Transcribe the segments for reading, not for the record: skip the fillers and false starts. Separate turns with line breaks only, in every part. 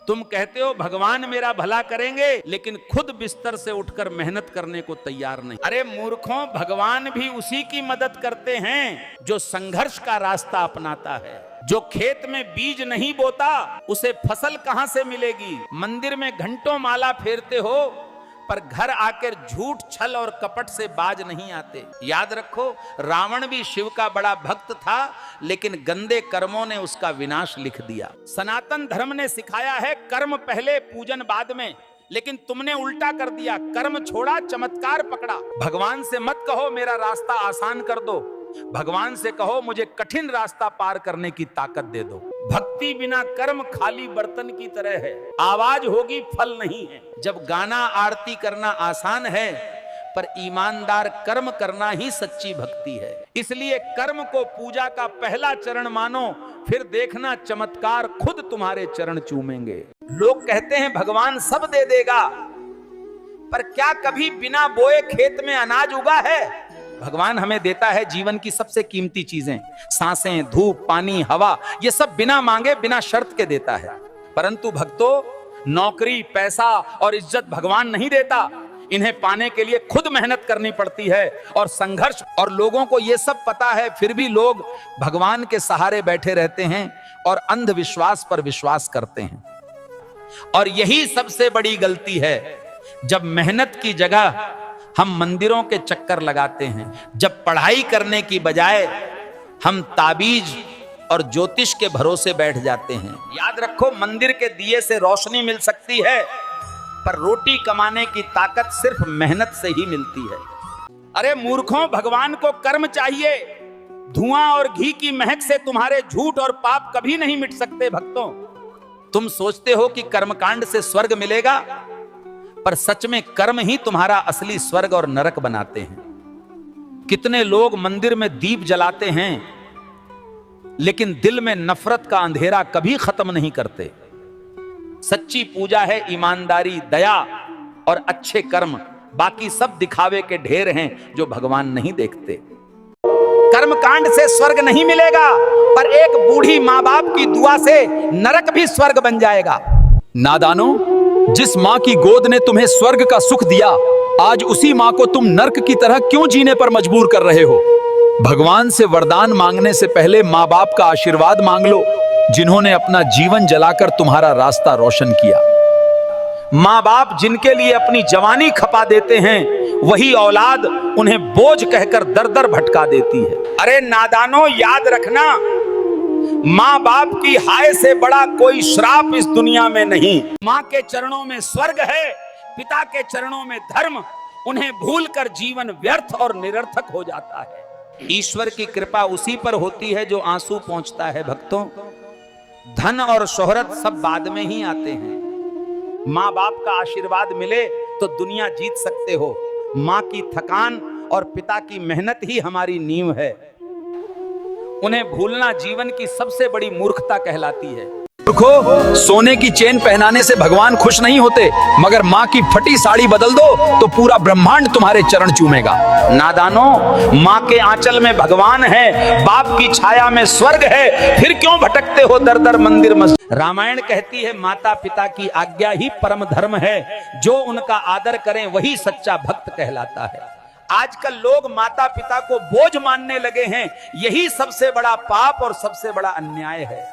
तुम कहते हो भगवान मेरा भला करेंगे, लेकिन खुद बिस्तर से उठकर मेहनत करने को तैयार नहीं। अरे मूर्खों, भगवान भी उसी की मदद करते हैं जो संघर्ष का रास्ता अपनाता है। जो खेत में बीज नहीं बोता उसे फसल कहां से मिलेगी। मंदिर में घंटों माला फेरते हो पर घर आकर झूठ छल और कपट से बाज नहीं आते। याद रखो, रावण भी शिव का बड़ा भक्त था, लेकिन गंदे कर्मों ने उसका विनाश लिख दिया। सनातन धर्म ने सिखाया है कर्म पहले पूजन बाद में, लेकिन तुमने उल्टा कर दिया। कर्म छोड़ा, चमत्कार पकड़ा। भगवान से मत कहो मेरा रास्ता आसान कर दो, भगवान से कहो मुझे कठिन रास्ता पार करने की ताकत दे दो। भक्ति बिना कर्म खाली बर्तन की तरह है, आवाज होगी फल नहीं है। जब गाना आरती करना आसान है, पर ईमानदार कर्म करना ही सच्ची भक्ति है। इसलिए कर्म को पूजा का पहला चरण मानो, फिर देखना चमत्कार खुद तुम्हारे चरण चूमेंगे। लोग कहते हैं भगवान सब दे देगा, पर क्या कभी बिना बोए खेत में अनाज उगा है? भगवान हमें देता है जीवन की सबसे कीमती चीजें, सांसें, धूप, पानी, हवा, ये सब बिना मांगे बिना शर्त के देता है। परंतु भक्तों, नौकरी, पैसा और इज्जत भगवान नहीं देता। इन्हें पाने के लिए खुद मेहनत करनी पड़ती है और संघर्ष। और लोगों को ये सब पता है, फिर भी लोग भगवान के सहारे बैठे रहते हैं और अंधविश्वास पर विश्वास करते हैं। और यही सबसे बड़ी गलती है, जब मेहनत की जगह हम मंदिरों के चक्कर लगाते हैं, जब पढ़ाई करने की बजाय हम ताबीज और ज्योतिष के भरोसे बैठ जाते हैं। याद रखो, मंदिर के दिए से रोशनी मिल सकती है, पर रोटी कमाने की ताकत सिर्फ मेहनत से ही मिलती है। अरे मूर्खों, भगवान को कर्म चाहिए। धुआं और घी की महक से तुम्हारे झूठ और पाप कभी नहीं मिट सकते। भक्तों, तुम सोचते हो कि कर्मकांड से स्वर्ग मिलेगा, पर सच में कर्म ही तुम्हारा असली स्वर्ग और नरक बनाते हैं। कितने लोग मंदिर में दीप जलाते हैं, लेकिन दिल में नफरत का अंधेरा कभी खत्म नहीं करते। सच्ची पूजा है ईमानदारी, दया और अच्छे कर्म। बाकी सब दिखावे के ढेर हैं जो भगवान नहीं देखते। कर्मकांड से स्वर्ग नहीं मिलेगा, पर एक बूढ़ी मां बाप की दुआ से नरक भी स्वर्ग बन जाएगा।
नादानो, जिस मां की गोद ने तुम्हें स्वर्ग का सुख दिया, आज उसी मां को तुम नर्क की तरह क्यों जीने पर मजबूर कर रहे हो? भगवान से वरदान मांगने से पहले मां बाप का आशीर्वाद मांग लो, जिन्होंने अपना जीवन जलाकर तुम्हारा रास्ता रोशन किया।
मां बाप जिनके लिए अपनी जवानी खपा देते हैं, वही औलाद उन्हें बोझ कहकर दर दर भटका देती है। अरे नादानो, याद रखना, माँ बाप की हाय से बड़ा कोई श्राप इस दुनिया में नहीं। माँ के चरणों में स्वर्ग है, पिता के चरणों में धर्म। उन्हें भूलकर जीवन व्यर्थ और निरर्थक हो जाता है। ईश्वर की कृपा उसी पर होती है जो आंसू पहुंचता है। भक्तों, धन और शोहरत सब बाद में ही आते हैं। माँ बाप का आशीर्वाद मिले तो दुनिया जीत सकते हो। माँ की थकान और पिता की मेहनत ही हमारी नींव है। उन्हें भूलना जीवन की सबसे बड़ी मूर्खता कहलाती है।
मूर्खों, सोने की चेन पहनाने से भगवान खुश नहीं होते, मगर माँ की फटी साड़ी बदल दो तो पूरा ब्रह्मांड तुम्हारे चरण चूमेगा।
नादानो, माँ के आंचल में भगवान है, बाप की छाया में स्वर्ग है, फिर क्यों भटकते हो दर दर मंदिर मस्जिद। रामायण कहती है माता पिता की आज्ञा ही परम धर्म है, जो उनका आदर करें वही सच्चा भक्त कहलाता है। आजकल लोग माता पिता को बोझ मानने लगे हैं, यही सबसे बड़ा पाप और सबसे बड़ा अन्याय है।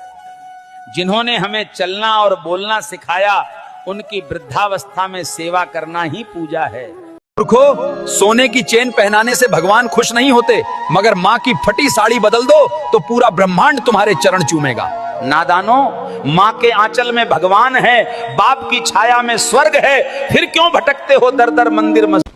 जिन्होंने हमें चलना और बोलना सिखाया, उनकी वृद्धावस्था में सेवा करना ही पूजा है।
मूर्खों, सोने की चेन पहनाने से भगवान खुश नहीं होते, मगर माँ की फटी साड़ी बदल दो तो पूरा ब्रह्मांड तुम्हारे चरण चूमेगा।
नादानो, माँ के आंचल में भगवान है, बाप की छाया में स्वर्ग है, फिर क्यों भटकते हो दर दर मंदिर मस्जिद।